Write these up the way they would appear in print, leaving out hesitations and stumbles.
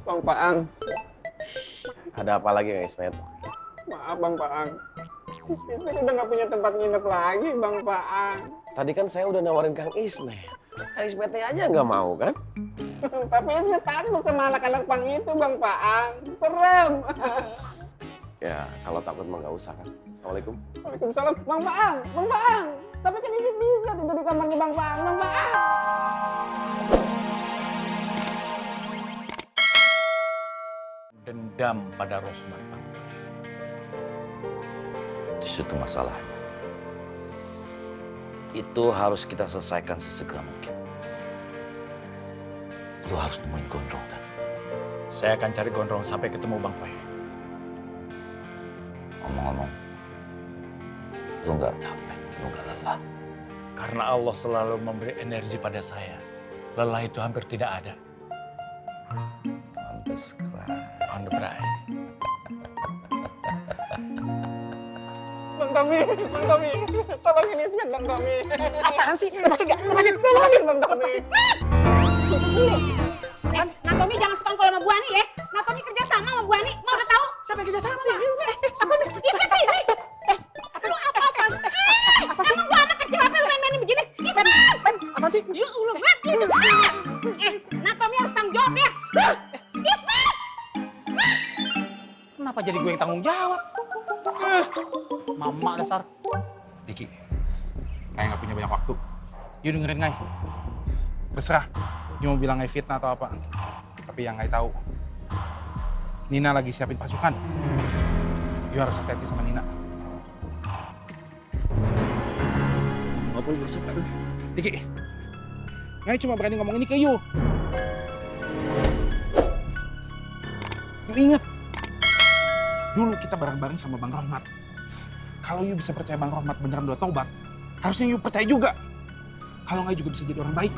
Bang Paang. Ada apa lagi Kang Ismet? Maaf Bang Paang. Ismet udah nggak punya tempat nginep lagi Bang Paang. Tadi kan saya udah nawarin Kang Ismet. Kang Ismetnya aja nggak mau kan? Tapi Ismet takut sama anak-anak Pang itu Bang Paang. Serem. Ya kalau takut mah nggak usah kan. Assalamualaikum. Waalaikumsalam. Bang Paang, Bang Paang. Tapi kan Ismet bisa tidur di kamarnya Bang Paang, Bang Paang. Dendam pada Rohman, Bang. Di situ masalahnya. Itu harus kita selesaikan sesegera mungkin. Lu harus nemuin Gondrong dan Saya akan cari Gondrong sampai ketemu Bang Pai. ngomong-ngomong, lu nggak capek, lu nggak lelah. Karena Allah selalu memberi energi pada saya. Lelah itu hampir tidak ada. Pantes keren. On the bright. Bang Tommy, tolongin Ismet Bang Tommy. Apaan sih? Lepasin nggak? Lepasin! Bang Tommy. Natomi jangan sekongkol sama Bu Ani ya. Natomi kerja sama sama Bu Ani. Mau udah tahu? Siapa yang kerja sama? Apa nih? Ismet ini. Lu apa-apa? Kamu gua anak kecil apa lu main-mainin begini? Ismet! Apaan sih? Ya Allah, mati itu. Natomi harus tanggung jawab ya. Ismet! Kenapa jadi gue yang tanggung jawab? Mama dasar. Diki, Ngai nggak punya banyak waktu. Yuk dengerin Ngai. Berserah, dia mau bilang Ngai fitnah atau apa. Tapi yang Ngai tahu, Nina lagi siapin pasukan. Yuk harus hati-hati sama Nina. Nggak boleh berserah. Diki, Ngai cuma berani ngomong ini ke Yu. Yu ingat, dulu kita bareng-bareng sama Bang Rahmat. Kalau Yu bisa percaya Bang Rahmat beneran udah taubat, harusnya Yu percaya juga. Kalau nggak juga bisa jadi orang baik.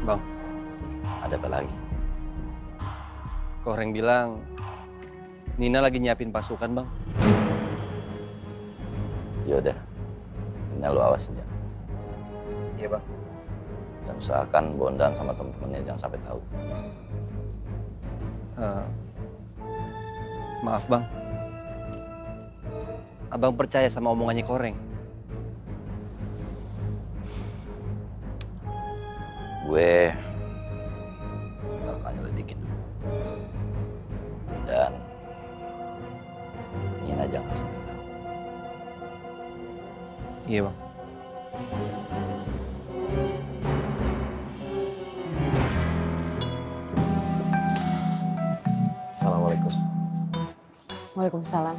Bang, Ada apa lagi? Koreng bilang Nina lagi nyiapin pasukan, Bang. Yaudah, Nina lu awasin ya. Iya, Bang. Dan usahakan Bondan sama temen-temennya jangan sampai tahu. Maaf, Bang. Abang percaya sama omongannya Koreng. Gue bakal nyelidikin dulu. Dan Nina jangan sampai tahu. Iya, Bang. Assalamualaikum. Waalaikumsalam.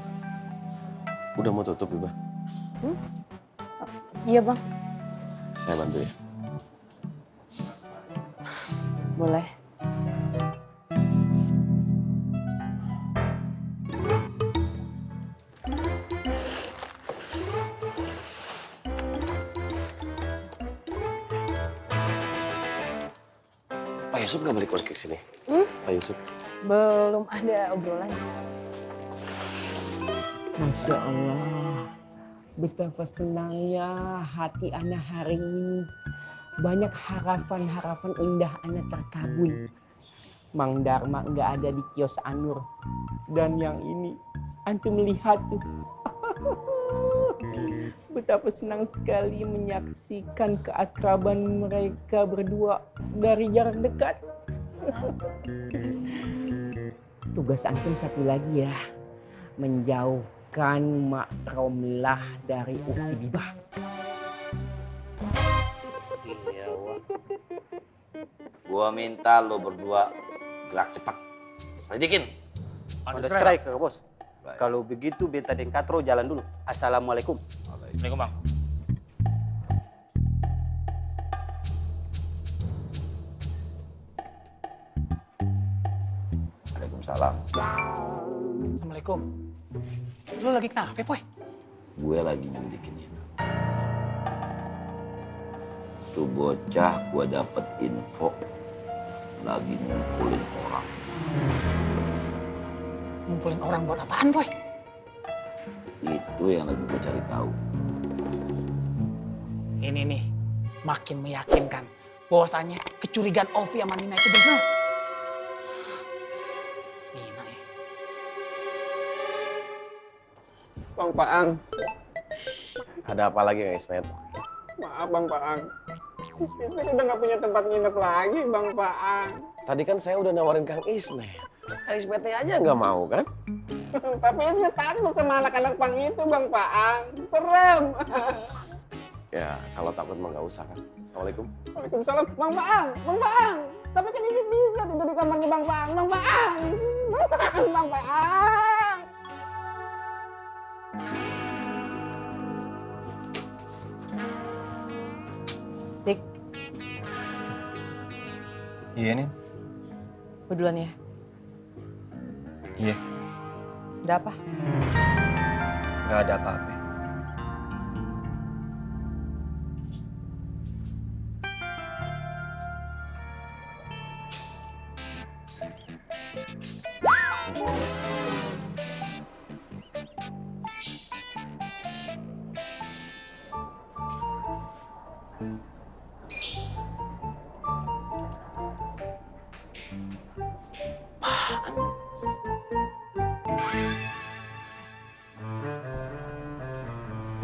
Udah mau tutup Iba? Iya bang, Saya bantu ya. boleh. Pak Yusuf nggak balik lagi ke sini? Pak Yusuf. Belum ada obrolan. Masya Allah, betapa senangnya hati Ana hari ini. Banyak harapan-harapan indah Ana terkabul. Mang Dharma nggak ada di kios Anur. Dan yang ini, antum melihat tuh. Betapa senang sekali menyaksikan keakraban mereka berdua dari jarak dekat. Tugas antum satu lagi ya, menjauhkan Mak Romlah dari Ukti Bibah. Iya, Wak. Gua minta lo berdua gerak cepat. Selidikin. On the strike, Bos. Baik. Kalau begitu, Beta dan Katro jalan dulu. Assalamualaikum. Assalamualaikum, Bang. Waalaikumsalam. Assalamualaikum. Lu lagi kenapa, Poy? Gue lagi nyelidikin Nina. Tuh bocah gua dapet info lagi ngumpulin orang. Ngumpulin orang buat apaan, Boy? Itu yang lagi gua cari tahu. Ini nih, makin meyakinkan bahwasanya kecurigaan Ovi sama Nina itu benar. Nina ya. Bang Paang, Ada apa lagi Kang Ismet? maaf Bang Paang. Ismet udah nggak punya tempat nginep lagi Bang Paang. Tadi kan saya udah nawarin Kang Ismet. Kang Ismetnya aja nggak mau kan? Tapi Ismet takut sama anak-anak Pang itu Bang Paang. Serem. Ya kalau takut mah nggak usah kan. Assalamualaikum. Waalaikumsalam. Bang Paang, Bang Paang. Tapi kan Ismet bisa tidur di kamarnya Bang Paang. Bang Paang. Bang Paang. Dik, Iya nih. gue duluan ya. Iya. Ada apa? Gak ada apa-apa.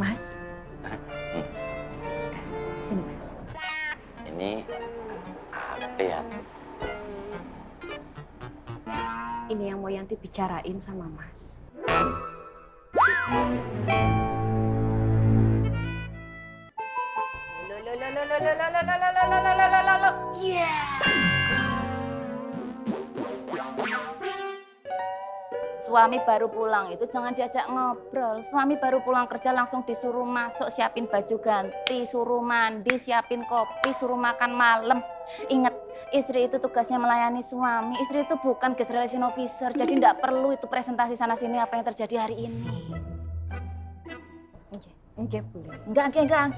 Mas. Sini, Mas. Ini apa ya? Ini yang mau Yanti bicarain sama Mas. Suami baru pulang itu jangan diajak ngobrol. Suami baru pulang kerja langsung disuruh masuk, siapin baju ganti, suruh mandi, siapin kopi, suruh makan malam. Ingat, istri itu tugasnya melayani suami. Istri itu bukan guest relation officer, jadi tidak perlu itu presentasi sana-sini apa yang terjadi hari ini. Enggak boleh. Enggak.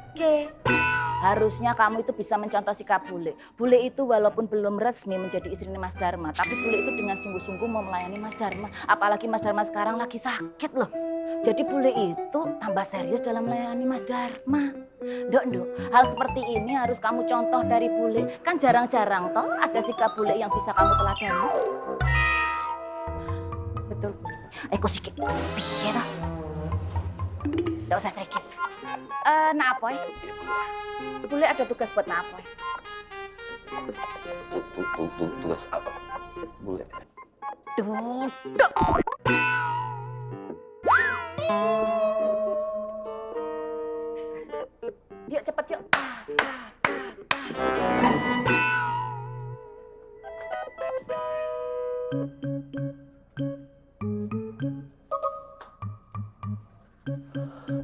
Harusnya kamu itu bisa mencontoh sikap Bule. Bule itu walaupun belum resmi menjadi istrinya Mas Dharma, tapi Bule itu dengan sungguh-sungguh mau melayani Mas Dharma. Apalagi Mas Dharma sekarang lagi sakit loh. Jadi Bule itu tambah serius dalam melayani Mas Dharma. Nduk, hal seperti ini harus kamu contoh dari Bule. Kan jarang-jarang toh ada sikap Bule yang bisa kamu teladani. Betul. Kok sikit. Piye toh? Nggak usah cerikis. Naapoy? Bule ada tugas buat Naapoy. Tugas apa? Boleh. Duduk. Yuk cepet yuk.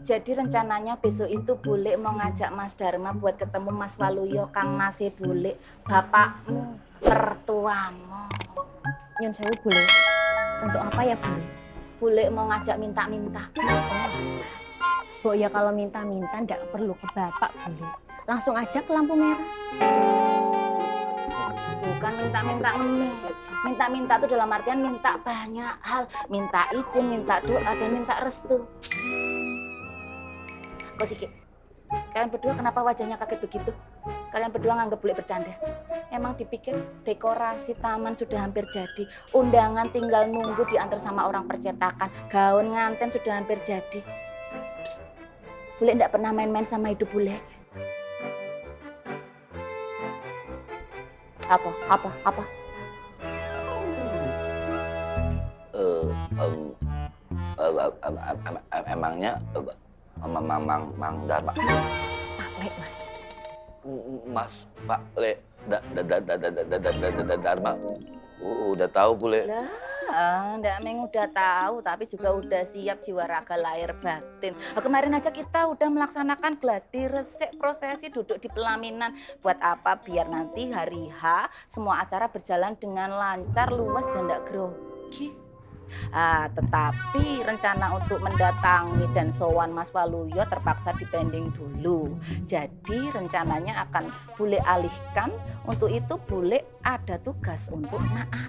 Jadi rencananya besok itu Bule mau ngajak Mas Dharma buat ketemu Mas Waluyo, Kang Mase Bule, bapakmu, mertuamu. Nyun sewu boleh. Untuk apa ya, Bule? Bule mau ngajak minta-minta. Oh ya kalau minta-minta nggak perlu ke bapak, Bule. Langsung aja ke lampu merah. Bukan minta-minta ngemis. Minta-minta itu dalam artian minta banyak hal. Minta izin, minta doa, dan minta restu. Kok Siki, kalian berdua kenapa wajahnya kaget begitu? Kalian berdua nganggep Bule bercanda. Emang dipikir dekorasi taman sudah hampir jadi. Undangan tinggal nunggu diantar sama orang percetakan. Gaun nganten sudah hampir jadi. Psst, Bule enggak pernah main-main sama hidup Bule. Apa? Emangnya Mang Dharma. Pak Le, Mas. Mas Pak Le Dharma udah tahu Bule. Ndak meng udah tahu, tapi juga udah siap jiwa raga lahir batin. Kemarin aja kita udah melaksanakan gladi resik, prosesi duduk di pelaminan. Buat apa? Biar nanti hari H semua acara berjalan dengan lancar, luas dan ndak grogi. Tetapi rencana untuk mendatangi dan sowan Mas Waluyo terpaksa dipending dulu. Jadi rencananya akan Bule alihkan. Untuk itu Bule ada tugas untuk Nak